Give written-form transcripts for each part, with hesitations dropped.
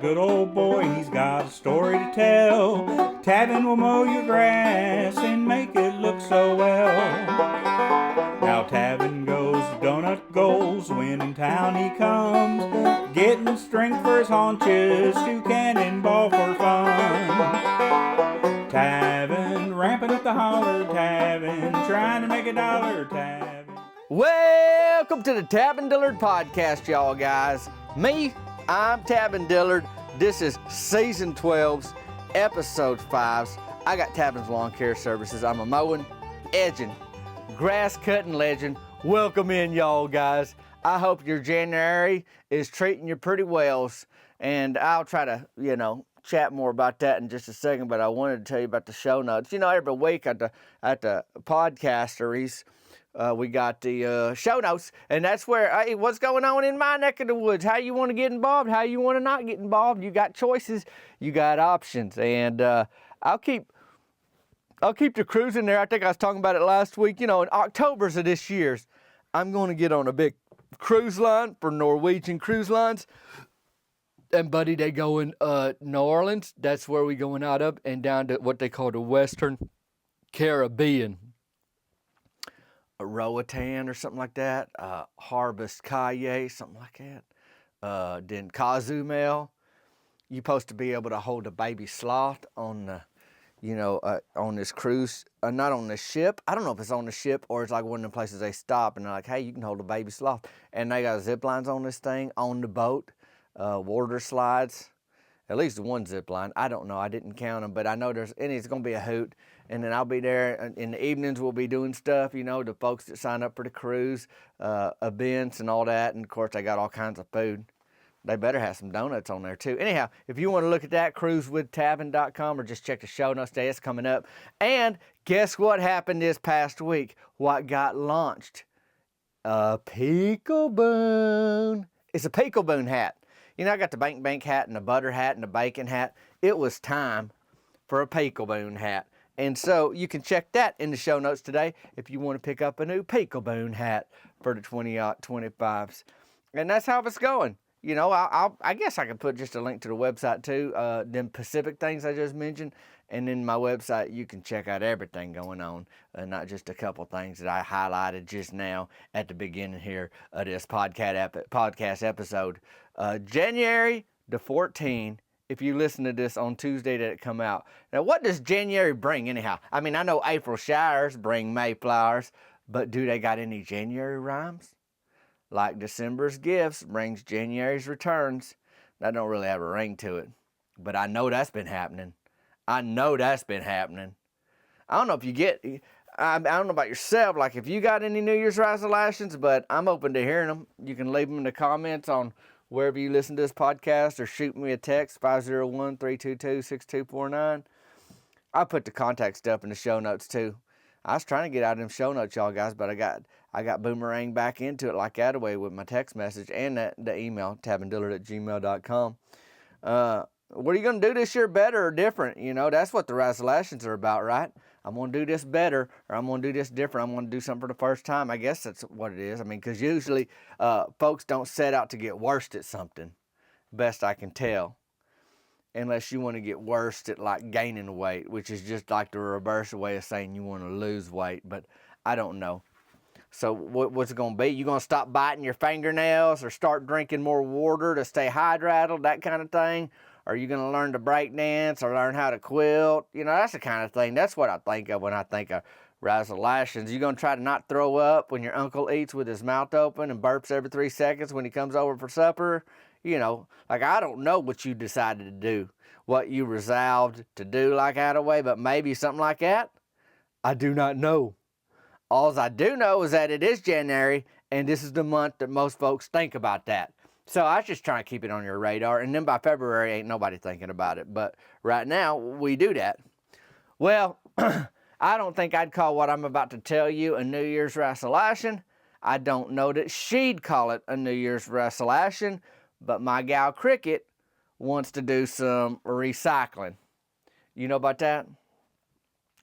good old boy, he's got a story to tell. Tavin will mow your grass and make it look so well. Now Tavin goes donut goals when in town he comes, getting strength for his haunches to cannonball for fun. Tavin ramping up the holler, Tavin trying to make a dollar, Tavin. Welcome to the Tavin Dillard Podcast, y'all guys. I'm Tavin Dillard. This is Season 12's Episode 5's. I got Tavin's Lawn Care Services. I'm a mowing, edging, grass cutting legend. Welcome in, y'all guys. I hope your January is treating you pretty well. And I'll try to, chat more about that in just a second, but I wanted to tell you about the show notes. Every week at the podcasteries, we got the show notes, and that's where, what's going on in my neck of the woods, how you want to get involved, how you want to not get involved. You got choices, you got options, and I'll keep the cruise in there. I think I was talking about it last week. In October's of this year's, I'm going to get on a big cruise line for Norwegian Cruise Lines. And, buddy, they go in New Orleans. That's where we going out of, and down to what they call the Western Caribbean. A Roatan or something like that. Harvest Caye, something like that. Then Cozumel. You're supposed to be able to hold a baby sloth on the, on this cruise. Not on the ship. I don't know if it's on the ship or it's like one of the places they stop and they're like, hey, you can hold a baby sloth. And they got zip lines on this thing, on the boat. Water slides, at least one zip line. I don't know. I didn't count them, but I know and it's going to be a hoot. And then I'll be there in the evenings. We'll be doing stuff, the folks that sign up for the cruise, events and all that. And of course, they got all kinds of food. They better have some donuts on there too. Anyhow, if you want to look at that, cruisewithtavin.com, or just check the show notes today. It's coming up. And guess what happened this past week? What got launched? A Peekleboon. It's a Peekleboon hat. I got the bank hat and the butter hat and the bacon hat. It was time for a Peekleboon hat. And so you can check that in the show notes today if you want to pick up a new Peekleboon hat for the 2025s. And that's how it's going. I guess I could put just a link to the website too, them Pacific things I just mentioned. And in my website, you can check out everything going on, not just a couple things that I highlighted just now at the beginning here of this podcast episode. January the 14th, if you listen to this on Tuesday that it come out. Now, what does January bring anyhow? I mean, I know April showers bring May flowers, but do they got any January rhymes? Like December's gifts brings January's returns. That don't really have a ring to it, but I know that's been happening. I don't know if you I don't know about yourself, like if you got any New Year's resolutions, but I'm open to hearing them. You can leave them in the comments on wherever you listen to this podcast, or shoot me a text, 501-322-6249. I put the contact stuff in the show notes too. I was trying to get out of them show notes, y'all guys, but I got boomerang back into it like that away with my text message and the email, tavindillard@gmail.com. What are you going to do this year better or different? That's what the resolutions are about, right? I'm going to do this better, or I'm going to do this different. I'm going to do something for the first time. I guess that's what it is. I mean, because usually folks don't set out to get worse at something, best I can tell, unless you want to get worse at like gaining weight, which is just like the reverse way of saying you want to lose weight, but I don't know. So what's it going to be? You going to stop biting your fingernails or start drinking more water to stay hydrated, that kind of thing? Are you going to learn to break dance or learn how to quilt? That's the kind of thing. That's what I think of when I think of resolutions. You going to try to not throw up when your uncle eats with his mouth open and burps every 3 seconds when he comes over for supper? I don't know what you decided to do, what you resolved to do like that away, but maybe something like that. I do not know. All I do know is that it is January, and this is the month that most folks think about that. So I was just trying to keep it on your radar, and then by February, ain't nobody thinking about it. But right now, we do that. Well, I don't think I'd call what I'm about to tell you a New Year's resolution. I don't know that she'd call it a New Year's resolution, but my gal Cricket wants to do some recycling. You know about that?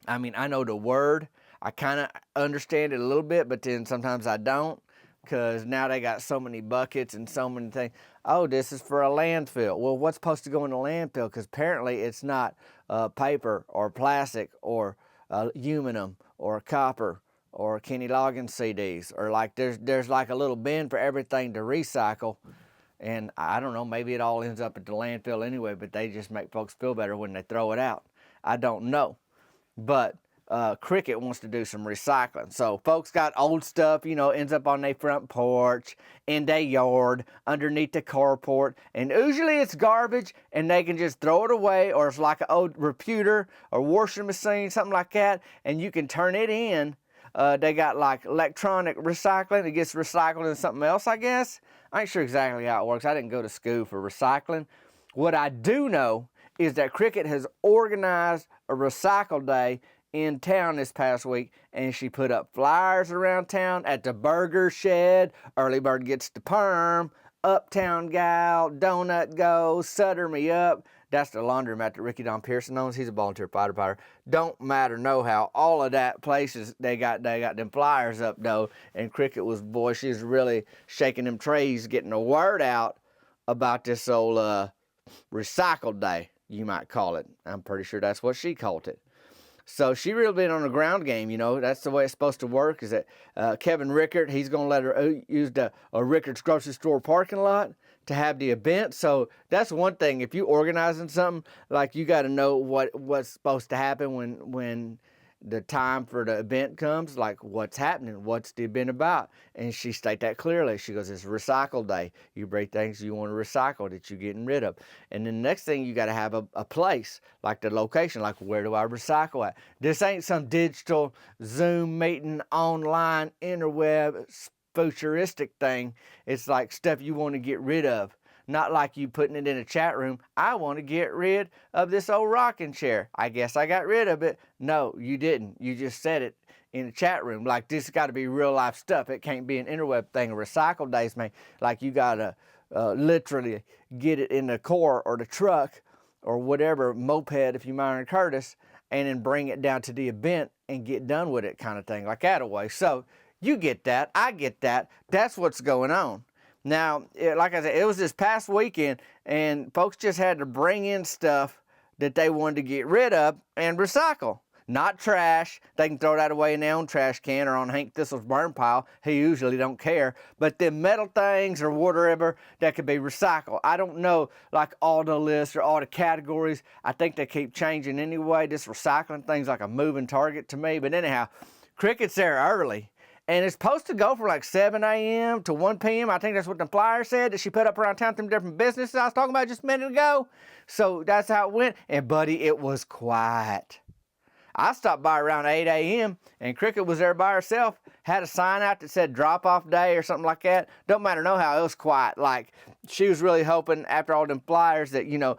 I mean, I know the word. I kind of understand it a little bit, but then sometimes I don't. because now they got so mane buckets and so many things. Oh, this is for a landfill. Well, what's supposed to go in the landfill? Because apparently it's not paper or plastic or aluminum or copper or Kenny Loggins CDs, or like there's like a little bin for everything to recycle. And I don't know, maybe it all ends up at the landfill anyway, but they just make folks feel better when they throw it out. I don't know. But Cricket wants to do some recycling. So folks got old stuff, you know, ends up on their front porch, in their yard, underneath the carport. And usually it's garbage and they can just throw it away, or it's like an old reputer or washing machine, something like that, and you can turn it in. They got like electronic recycling. It gets recycled into something else, I guess. I ain't sure exactly how it works. I didn't go to school for recycling. What I do know is that Cricket has organized a recycle day in town this past week, and she put up flyers around town at the burger shed, Early Bird Gets the Perm, Uptown Gal, Donut Go, Sutter Me Up. That's the laundromat that Ricky Don Pearson owns. He's a volunteer firefighter. Don't matter no how. All of that places, they got them flyers up though. And Cricket was, boy, she's really shaking them trays, getting the word out about this old recycle day, you might call it. I'm pretty sure that's what she called it. So she really been on the ground game, you know. That's the way it's supposed to work, is that Kevin Rickard, he's going to let her use the Rickard's grocery store parking lot to have the event. So that's one thing. If you organizing something, like, you got to know what's supposed to happen when the time for the event comes, like what's happening, what's the event about. And she stated that clearly. She goes, it's recycle day. You bring things you want to recycle that you're getting rid of. And then the next thing, you got to have a place, like the location, like where do I recycle at? This ain't some digital Zoom meeting, online, interweb, futuristic thing. It's like stuff you want to get rid of. Not like you putting it in a chat room. I want to get rid of this old rocking chair. I guess I got rid of it. No, you didn't. You just said it in a chat room. Like, this got to be real life stuff. It can't be an interweb thing. A recycle days, man. Like, you got to literally get it in the car or the truck or whatever, moped if you mind Curtis, and then bring it down to the event and get done with it, kind of thing, like that away. So you get that. I get that. That's what's going on. Now, like I said, it was this past weekend, and folks just had to bring in stuff that they wanted to get rid of and recycle. Not trash. They can throw that away in their own trash can or on Hank Thistle's burn pile. He usually don't care. But them metal things or whatever, that could be recycled. I don't know, like, all the lists or all the categories. I think they keep changing anyway. This recycling thing's like a moving target to me. But anyhow, Cricket's there early. And it's supposed to go from like 7 a.m. to 1 p.m. I think that's what the flyer said that she put up around town, them different businesses I was talking about just a minute ago. So that's how it went. And buddy, it was quiet. I stopped by around 8 a.m. and Cricket was there by herself. Had a sign out that said drop off day or something like that. Don't matter no how, it was quiet. Like, she was really hoping after all them flyers that, you know,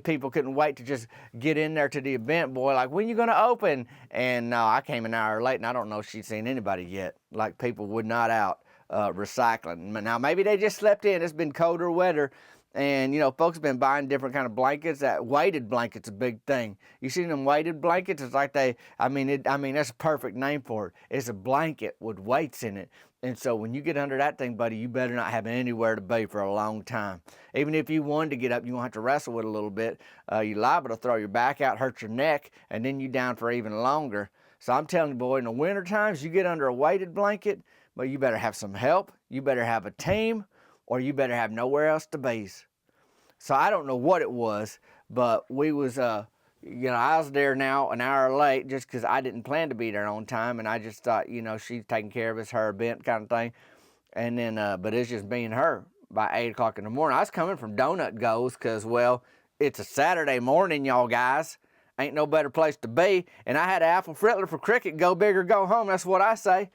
people couldn't wait to just get in there to the event, boy. Like, when you going to open? And no, I came an hour late and I don't know if she'd seen anybody yet. Like, people would not out recycling. Now, maybe they just slept in. It's been colder, wetter. And, you know, folks have been buying different kind of blankets. That weighted blanket's a big thing. You see them weighted blankets? It's like I mean, that's a perfect name for it. It's a blanket with weights in it. And so when you get under that thing, buddy, you better not have anywhere to be for a long time. Even if you wanted to get up, you're going to have to wrestle with it a little bit. You're liable to throw your back out, hurt your neck, and then you're down for even longer. So I'm telling you, boy, in the winter times, you get under a weighted blanket, but you better have some help. You better have a team, or you better have nowhere else to be. So I don't know what it was, but we was, I was there now an hour late just because I didn't plan to be there on time, and I just thought, you know, she's taking care of us, her event kind of thing. And then, but it's just me and her by 8 o'clock in the morning. I was coming from Donut Goes because, well, it's a Saturday morning, y'all guys. Ain't no better place to be. And I had an apple frittler for Cricket, go big or go home. That's what I say.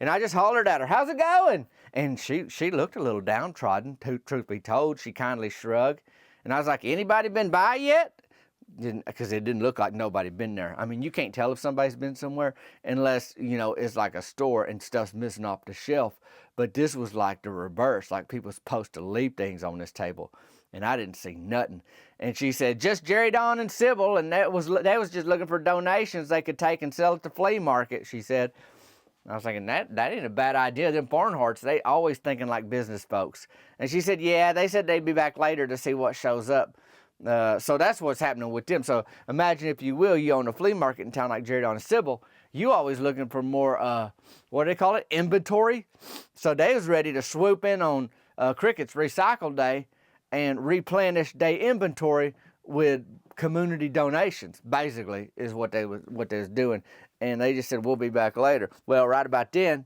And I just hollered at her, how's it going? And she looked a little downtrodden, truth be told. She kindly shrugged. And I was like, anybody been by yet? Because it didn't look like nobody been there. I mean, you can't tell if somebody's been somewhere unless, you know, it's like a store and stuff's missing off the shelf. But this was like the reverse, like people supposed to leave things on this table. And I didn't see nothing. And she said, just Jerry, Don, and Sybil, and they was just looking for donations they could take and sell at the flea market, she said. I was thinking, that ain't a bad idea. Them Barnharts, they always thinking like business folks. And she said, yeah, they said they'd be back later to see what shows up. So that's what's happening with them. So imagine, if you will, you own a flea market in town like Jared on Sybil, you always looking for more, what do they call it, inventory? So they was ready to swoop in on Cricket's recycle day and replenish their inventory with community donations, basically, is what they was doing. And they just said, we'll be back later. Well, right about then,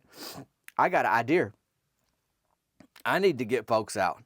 I got an idea. I need to get folks out.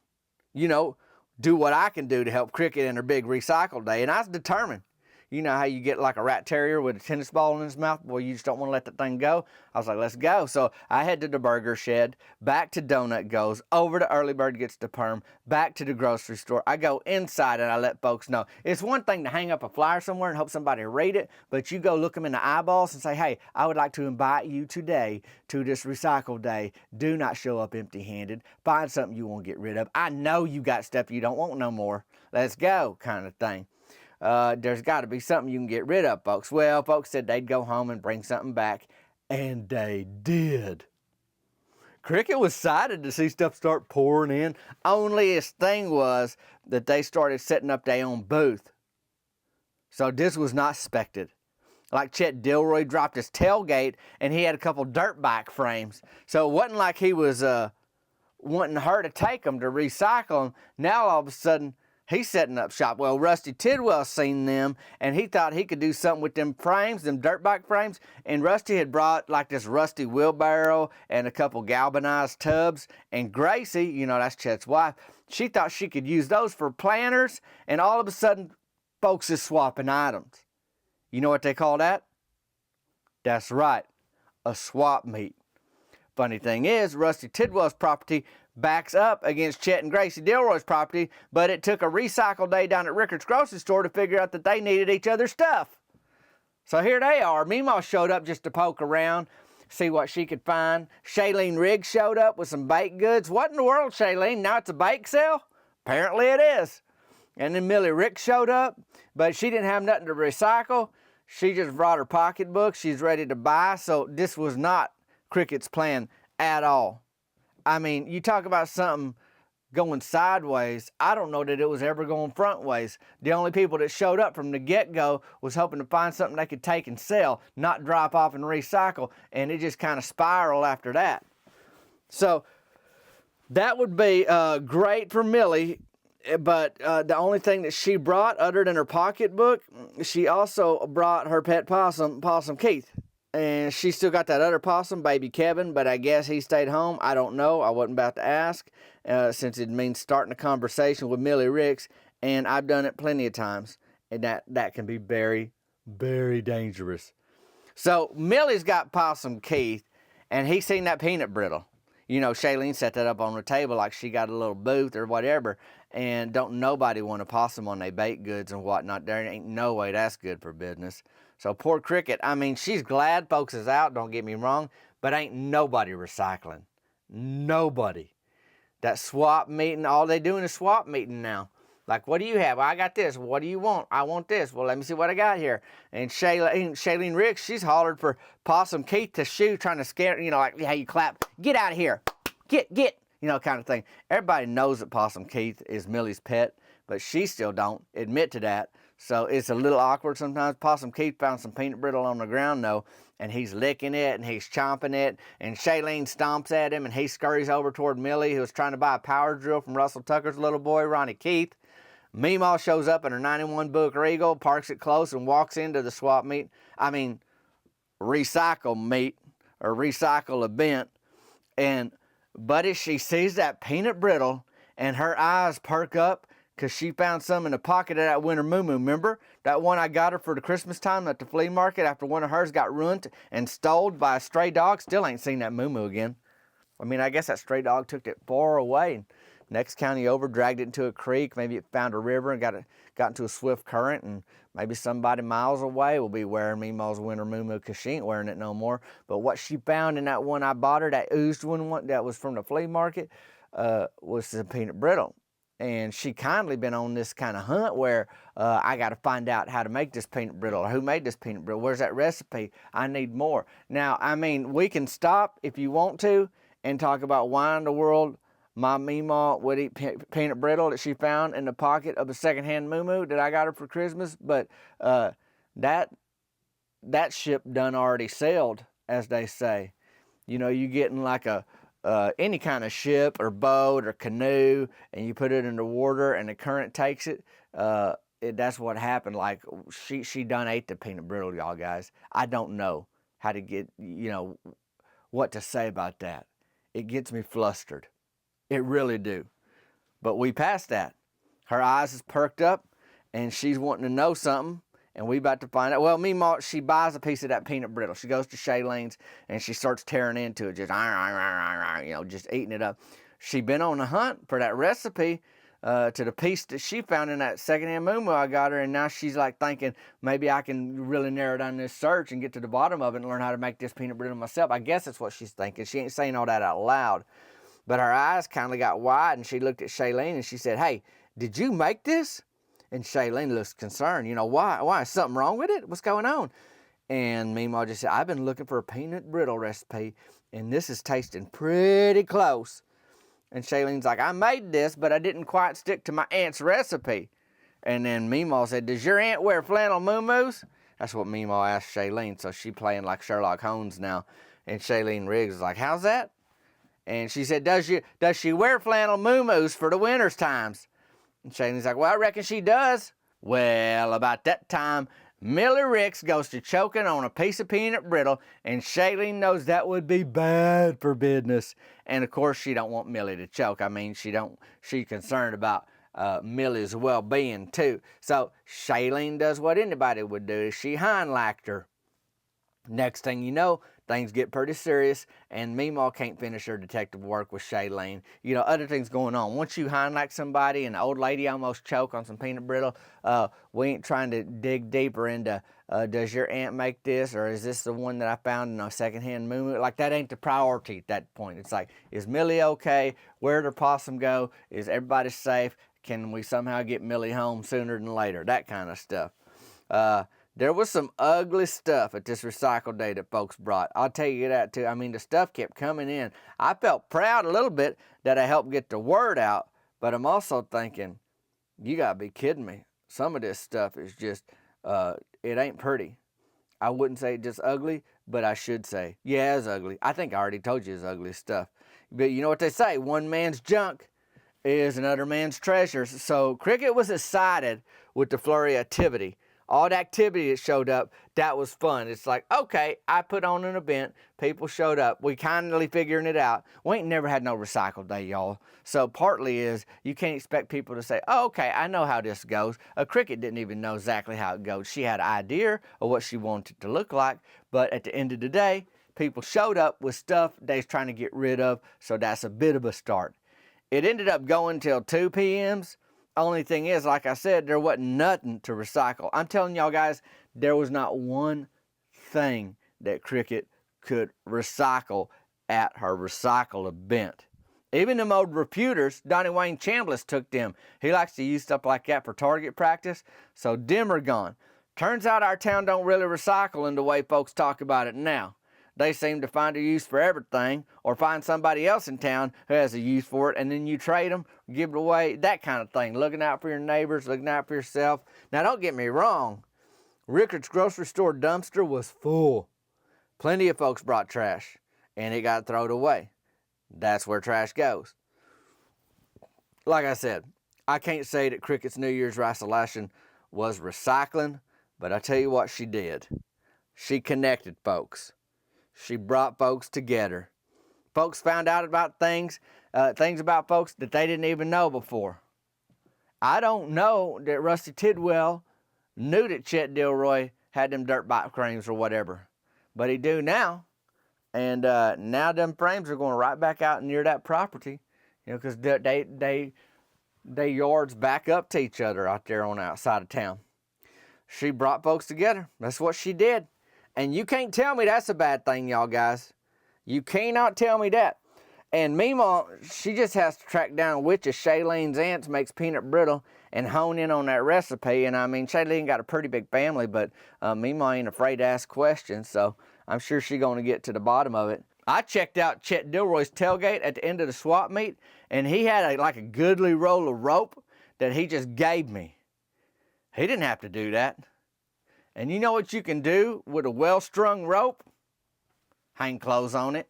You know, do what I can do to help Cricket in her big recycle day. And I was determined. You know how you get like a rat terrier with a tennis ball in his mouth? Boy, you just don't want to let that thing go. I was like, let's go. So I head to the burger shed, back to Donut Goes, over to Early Bird Gets the Perm, back to the grocery store. I go inside and I let folks know. It's one thing to hang up a flyer somewhere and hope somebody read it, but you go look them in the eyeballs and say, hey, I would like to invite you today to this recycle day. Do not show up empty-handed. Find something you want to get rid of. I know you got stuff you don't want no more. Let's go, kind of thing. There's got to be something you can get rid of, folks. Well, folks said they'd go home and bring something back, and they did. Cricket was excited to see stuff start pouring in. Only his thing was that they started setting up their own booth. So this was not expected. Like Chet Dilroy dropped his tailgate, and he had a couple dirt bike frames. So it wasn't like he was wanting her to take them to recycle them. Now all of a sudden, he's setting up shop. Well, Rusty Tidwell seen them, and he thought he could do something with them frames, them dirt bike frames. And Rusty had brought like this rusty wheelbarrow and a couple galvanized tubs. And Gracie, you know, that's Chet's wife, she thought she could use those for planters. And all of a sudden, folks is swapping items. You know what they call that? That's right, a swap meet. Funny thing is, Rusty Tidwell's property backs up against Chet and Gracie Dilroy's property, but it took a recycle day down at Rickard's grocery store to figure out that they needed each other's stuff. So here they are. Mima showed up just to poke around, see what she could find. Shailene Riggs showed up with some baked goods. What in the world, Shailene? Now it's a bake sale? Apparently it is. And then Millie Rick showed up, but she didn't have nothing to recycle. She just brought her pocketbook. She's ready to buy. So this was not Cricket's plan at all. I mean, you talk about something going sideways. I don't know that it was ever going front ways. The only people that showed up from the get-go was hoping to find something they could take and sell, not drop off and recycle, and it just kind of spiraled after that. So that would be great for Millie, but the only thing that she brought other than her pocketbook, she also brought her pet possum, Possum Keith. And she still got that other possum, baby Kevin, but I guess he stayed home. I don't know. I wasn't about to ask, since it means starting a conversation with Millie Ricks, and I've done it plenty of times, and that can be very, very dangerous. So Millie's got Possum Keith, and he's seen that peanut brittle. You know, Shailene set that up on the table like she got a little booth or whatever, and don't nobody want a possum on their baked goods and whatnot. There ain't no way that's good for business. So poor Cricket, I mean, she's glad folks is out, don't get me wrong, but ain't nobody recycling. Nobody. That swap meeting, all they doing is swap meeting now. Like, what do you have? Well, I got this. What do you want? I want this. Well, let me see what I got here. And Shailene Ricks, she's hollered for Possum Keith to shoot, trying to scare, you know, like how you clap. Get out of here. Get, you know, kind of thing. Everybody knows that Possum Keith is Millie's pet, but she still don't admit to that. So it's a little awkward sometimes. Possum Keith found some peanut brittle on the ground, though, and he's licking it, and he's chomping it, and Shailene stomps at him, and he scurries over toward Millie, who was trying to buy a power drill from Russell Tucker's little boy, Ronnie Keith. Mima shows up in her 91 Booker Eagle, parks it close, and walks into the swap meet. I mean, recycle meet, or recycle event, and buddy, she sees that peanut brittle, and her eyes perk up, because she found some in the pocket of that winter moo-moo, remember? That one I got her for the Christmas time at the flea market after one of hers got ruined and stole by a stray dog. Still ain't seen that moo-moo again. I mean, I guess that stray dog took it far away. Next county over, dragged it into a creek. Maybe it found a river and got into a swift current. And maybe somebody miles away will be wearing Mima's winter moo-moo because she ain't wearing it no more. But what she found in that one I bought her, that oozed one that was from the flea market, was some peanut brittle. And she kindly been on this kind of hunt where I got to find out how to make this peanut brittle, or who made this peanut brittle. Where's that recipe? I need more. Now, I mean, we can stop if you want to and talk about why in the world my Mima would eat peanut brittle that she found in the pocket of a secondhand moo that I got her for Christmas. But that ship done already sailed, as they say. You know, you getting like any kind of ship or boat or canoe, and you put it in the water and the current takes it, that's what happened. Like she done ate the peanut brittle, y'all guys. I don't know how to get, what to say about that. It gets me flustered. It really do. But we passed that. Her eyes is perked up and she's wanting to know something. And we about to find out. Well, Mima, she buys a piece of that peanut brittle. She goes to Shaylene's and she starts tearing into it, just eating it up. She been on a hunt for that recipe to the piece that she found in that secondhand moo I got her, and now she's like thinking maybe I can really narrow down this search and get to the bottom of it and learn how to make this peanut brittle myself. I guess that's what she's thinking. She ain't saying all that out loud, but her eyes kind of got wide, and she looked at Shaylene and she said, "Hey, did you make this?" And Shaylene looks concerned. Why? Is something wrong with it? What's going on? And Mima just said, "I've been looking for a peanut brittle recipe, and this is tasting pretty close." And Shaylene's like, "I made this, but I didn't quite stick to my aunt's recipe." And then Mima said, "Does your aunt wear flannel moo-moos?" That's what Mima asked Shaylene, so she playing like Sherlock Holmes now. And Shaylene Riggs is like, "How's that?" And she said, does she wear flannel moo-moos for the winter's times?" And Shaylene's like, "Well, I reckon she does." Well, about that time, Millie Ricks goes to choking on a piece of peanut brittle, and Shaylene knows that would be bad for business. And of course, she don't want Millie to choke. I mean, she's concerned about Millie's well-being too. So Shaylene does what anybody would do. She hind-lacked her. Next thing you know, things get pretty serious, and Mima can't finish her detective work with Shaylene. Other things going on. Once you hind-lack somebody and the old lady almost choke on some peanut brittle, we ain't trying to dig deeper into, does your aunt make this, or is this the one that I found in a secondhand moo? Like, that ain't the priority at that point. It's like, is Millie okay? Where'd her possum go? Is everybody safe? Can we somehow get Millie home sooner than later? That kind of stuff. There was some ugly stuff at this recycle day that folks brought. I'll tell you that too. I mean, the stuff kept coming in. I felt proud a little bit that I helped get the word out, but I'm also thinking, you gotta be kidding me. Some of this stuff is just, it ain't pretty. I wouldn't say just ugly, but I should say, yeah, it's ugly. I think I already told you it's ugly stuff. But you know what they say, one man's junk is another man's treasure. So Cricket was excited with the flurry activity. All the activity that showed up, that was fun. It's like, okay, I put on an event. People showed up. We kindly figuring it out. We ain't never had no recycle day, y'all. So partly is you can't expect people to say, "Oh, okay, I know how this goes." A Cricket didn't even know exactly how it goes. She had an idea of what she wanted it to look like. But at the end of the day, people showed up with stuff they's trying to get rid of. So that's a bit of a start. It ended up going till 2 p.m.s. Only thing is, like I said, there wasn't nothing to recycle. I'm telling y'all guys, there was not one thing that Cricket could recycle at her recycle event. Even them old reputers, Donnie Wayne Chambliss took them. He likes to use stuff like that for target practice, so them are gone. Turns out our town don't really recycle in the way folks talk about it now. They seem to find a use for everything, or find somebody else in town who has a use for it, and then you trade them, give it away, that kind of thing. Looking out for your neighbors, looking out for yourself. Now, don't get me wrong. Rickard's grocery store dumpster was full. Plenty of folks brought trash, and it got thrown away. That's where trash goes. Like I said, I can't say that Cricket's New Year's resolution was recycling, but I tell you what she did. She connected folks. She brought folks together. Folks found out about things about folks that they didn't even know before. I don't know that Rusty Tidwell knew that Chet Dilroy had them dirt bike frames or whatever, but he do now. And now them frames are going right back out near that property, because they yards back up to each other out there on the outside of town. She brought folks together. That's what she did. And you can't tell me that's a bad thing, y'all guys. You cannot tell me that. And Mima, she just has to track down which of Shailene's aunts makes peanut brittle and hone in on that recipe. And I mean, Shailene got a pretty big family, but Mima ain't afraid to ask questions, so I'm sure she's going to get to the bottom of it. I checked out Chet Dilroy's tailgate at the end of the swap meet, and he had like a goodly roll of rope that he just gave me. He didn't have to do that. And you know what you can do with a well-strung rope? Hang clothes on it.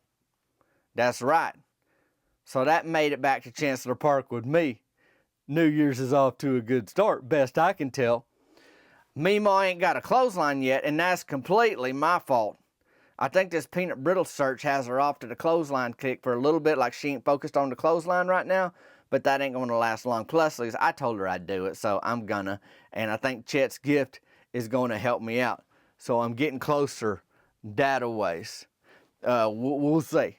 That's right. So that made it back to Chancellor Park with me. New Year's is off to a good start, best I can tell. Mima ain't got a clothesline yet, and that's completely my fault. I think this peanut brittle search has her off to the clothesline kick for a little bit, like she ain't focused on the clothesline right now, but that ain't going to last long. Plus, I told her I'd do it, so I'm gonna. And I think Chet's gift is going to help me out. So I'm getting closer that ways. We'll see.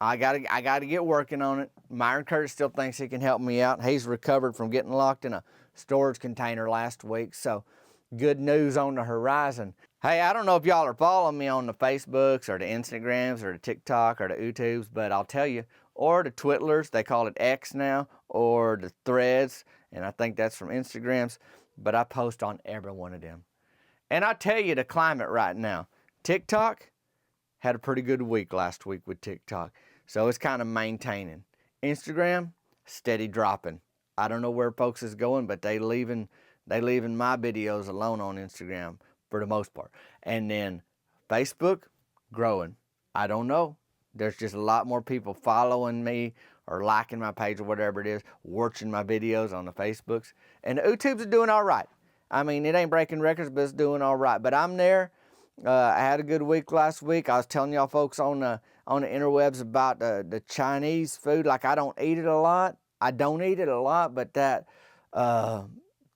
I gotta get working on it. Myron Curtis still thinks he can help me out. He's recovered from getting locked in a storage container last week, so good news on the horizon. Hey, I don't know if y'all are following me on the Facebooks or the Instagrams or the TikTok or the YouTubes, but I'll tell you, or the Twitlers, they call it X now, or the Threads, and I think that's from Instagrams, but I post on every one of them. And I'll tell you the climate right now. TikTok had a pretty good week last week with TikTok. So it's kind of maintaining. Instagram, steady dropping. I don't know where folks is going, but they leaving my videos alone on Instagram for the most part. And then Facebook, growing. I don't know. There's just a lot more people following me or liking my page or whatever it is, watching my videos on the Facebooks. And the YouTubes are doing all right. I mean, it ain't breaking records, but it's doing all right. But I'm there. I had a good week last week. I was telling y'all folks on the interwebs about the Chinese food. Like, I don't eat it a lot. But that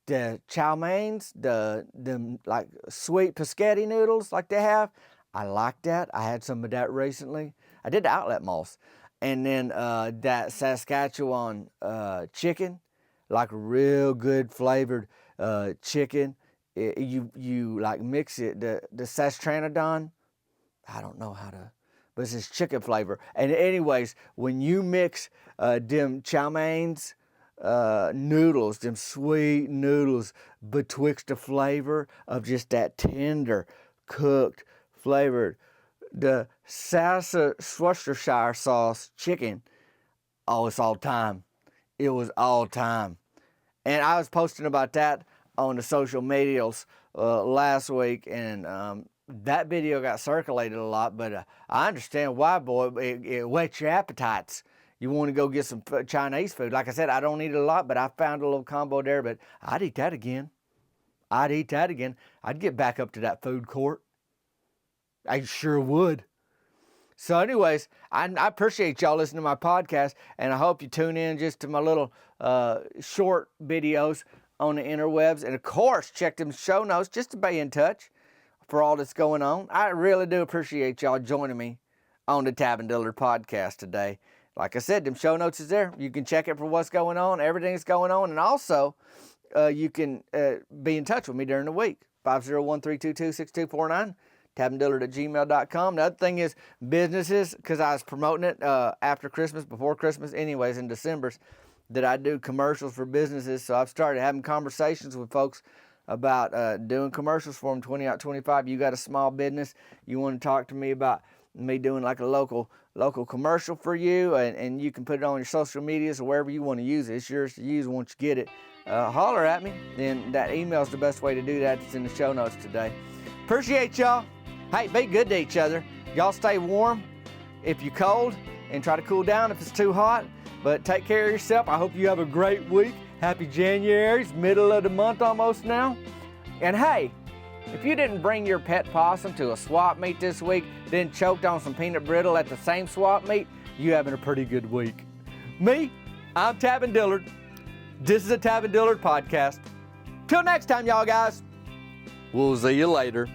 the chow meins, the like sweet pescetti noodles like they have, I like that. I had some of that recently. I did the outlet malls. And then that Saskatchewan chicken, like real good flavored chicken. You like mix it, the sastranodon, I don't know how to, but it's this chicken flavor. And anyways, when you mix them chow meins, noodles, them sweet noodles, betwixt the flavor of just that tender, cooked, flavored, the Worcestershire sauce chicken, oh, it's all time. It was all time. And I was posting about that on the social medias last week, and that video got circulated a lot, but I understand why, boy. It whets your appetites. You want to go get some Chinese food. Like I said, I don't eat it a lot, but I found a little combo there, but I'd eat that again. I'd get back up to that food court. I sure would. So anyways, I appreciate y'all listening to my podcast, and I hope you tune in just to my little short videos on the interwebs. And of course, check them show notes just to be in touch for all that's going on. I really do appreciate y'all joining me on the Tavin Dillard podcast today. Like I said, them show notes is there. You can check it for what's going on, everything that's going on. And also, you can be in touch with me during the week. 501-322-6249. TavinDillard@gmail.com. The other thing is businesses, because I was promoting it after Christmas, before Christmas, anyways, in December's, that I do commercials for businesses. So I've started having conversations with folks about doing commercials for them 20 out 25. You got a small business, you want to talk to me about me doing like a local commercial for you, and you can put it on your social medias or wherever you want to use it. It's yours to use once you get it. Holler at me. Then that email's the best way to do that. It's in the show notes today. Appreciate y'all. Hey, be good to each other. Y'all stay warm if you're cold, and try to cool down if it's too hot. But take care of yourself. I hope you have a great week. Happy January. It's middle of the month almost now. And hey, if you didn't bring your pet possum to a swap meet this week, then choked on some peanut brittle at the same swap meet, you having a pretty good week. Me, I'm Tavin Dillard. This is a Tavin Dillard podcast. Till next time, y'all guys. We'll see you later.